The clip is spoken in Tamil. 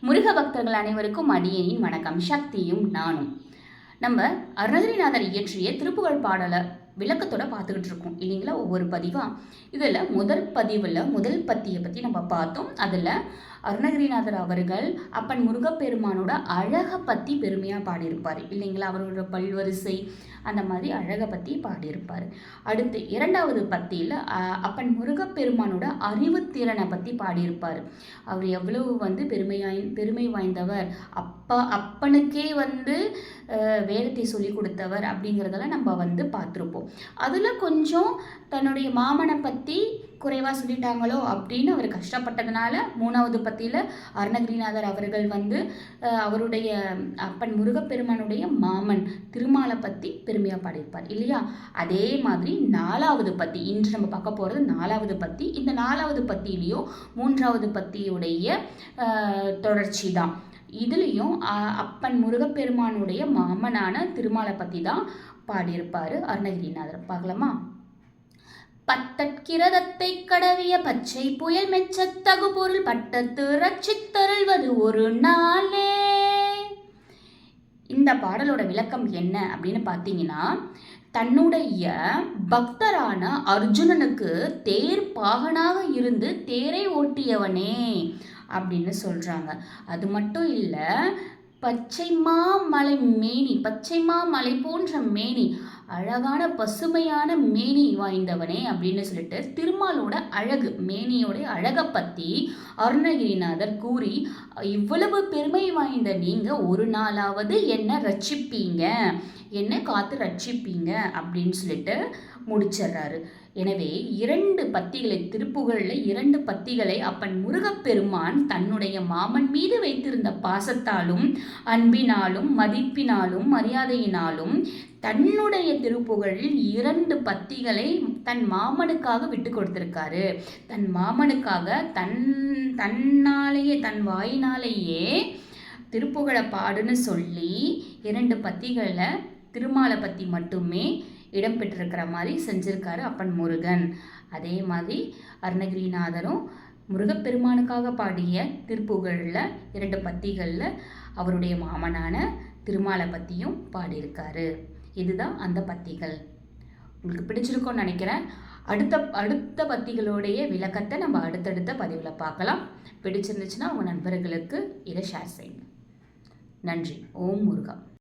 முருக பக்தர்கள் அனைவருக்கும் அடியேனின் வணக்கம். சக்தியும் நானும். நம்ம அருணகிரிநாதர் இயற்றிய திருப்புகழ் பாடலை விளக்கத்தோட பார்த்துக்கிட்டு இருக்கோம் இல்லைங்களா, ஒவ்வொரு பதிவாக. இதில் முதல் பதிவில் முதல் பத்தியை பற்றி நம்ம பார்த்தோம். அதில் அருணகிரிநாதர் அவர்கள் அப்பன் முருகப்பெருமானோட அழகை பற்றி பெருமையாக பாடியிருப்பார் இல்லைங்களா, அவரோட பல்வரிசை அந்த மாதிரி அழகை பற்றி பாடியிருப்பார். அடுத்து இரண்டாவது பத்தியில் அப்பன் முருகப்பெருமானோட அறிவுத்திறனை பற்றி பாடியிருப்பார். அவர் எவ்வளவு பெருமை வாய்ந்தவர், அப்பனுக்கே வேதத்தை சொல்லி கொடுத்தவர் அப்படிங்கிறதெல்லாம் நம்ம பார்த்துருப்போம். அதில் கொஞ்சம் தன்னுடைய மாமனை பற்றி குறைவாக சொல்லிட்டாங்களோ அப்படின்னு அவர் கஷ்டப்பட்டதுனால மூணாவது பத்தியில் அருணகிரிநாதர் அவர்கள் அவருடைய அப்பன் முருகப்பெருமானுடைய மாமன் திருமாலை பற்றி பெருமையாக பாடியிருப்பார் இல்லையா. அதே மாதிரி நாலாவது பத்தி, இன்று நம்ம பார்க்க போகிறது நாலாவது பத்தி. இந்த நாலாவது பத்தியிலையும் மூன்றாவது பத்தியுடைய தொடர்ச்சி தான். இதுலேயும் அப்பன் முருகப்பெருமானுடைய மாமனான திருமாலை பற்றி தான் பாடியிருப்பார் அருணகிரிநாதர். பார்க்கலாமா? பத்தற்கிரதத்தை கடவிய பச்சை புயல் மெச்சத்தகு பொருள் பட்டத்து ரட்சித்தருள்வது ஒரு நாளே. இந்த பாடலோட விளக்கம் என்ன அப்படின்னு பார்த்தீங்கன்னா, தன்னுடைய பக்தரான அர்ஜுனனுக்கு தேர் பாகனாக இருந்து தேரை ஓட்டியவனே அப்படின்னு சொல்கிறாங்க. அது மட்டும் இல்லை, பச்சை மாமலை போன்ற மேனி, அழகான பசுமையான மேனி வாய்ந்தவனே அப்படின்னு சொல்லிட்டு திருமாலோட அழகு, மேனியோட அழகை பற்றி அருணகிரிநாதர் கூறி, இவ்வளவு பெருமை வாய்ந்த நீங்கள் ஒரு நாளாவது என்ன ரட்சிப்பீங்க, என்ன காத்து ரட்சிப்பீங்க அப்படின்னு சொல்லிட்டு முடிச்சிடுறாரு. எனவே திருப்புகழில் 2 பத்திகளை அப்பன் முருகப்பெருமான் தன்னுடைய மாமன் மீது வைத்திருந்த பாசத்தாலும் அன்பினாலும் மதிப்பினாலும் மரியாதையினாலும் தன்னுடைய திருப்புகழில் 2 பத்திகளை தன் மாமனுக்காக விட்டு கொடுத்திருக்காரு. தன் மாமனுக்காக தன் வாயினாலேயே திருப்புகழை பாடுன்னு சொல்லி 2 பத்திகளை திருமாலை பற்றி மட்டுமே இடம்பெற்றிருக்கிற மாதிரி செஞ்சிருக்காரு அப்பன் முருகன். அதே மாதிரி அருணகிரிநாதரும் முருகப்பெருமானுக்காக பாடிய திருப்புகழில் 2 பத்திகளில் அவருடைய மாமனான திருமாலை பற்றியும் பாடியிருக்காரு. இதுதான் அந்த பத்திகள். உங்களுக்கு பிடிச்சிருக்கோன்னு நினைக்கிறேன். அடுத்த பத்திகளுடைய விளக்கத்தை நம்ம அடுத்தடுத்த பதிவில் பார்க்கலாம். பிடிச்சிருந்துச்சுன்னா உங்கள் நண்பர்களுக்கு இதை ஷேர் செய்யுங்க. நன்றி. ஓம் முருகா.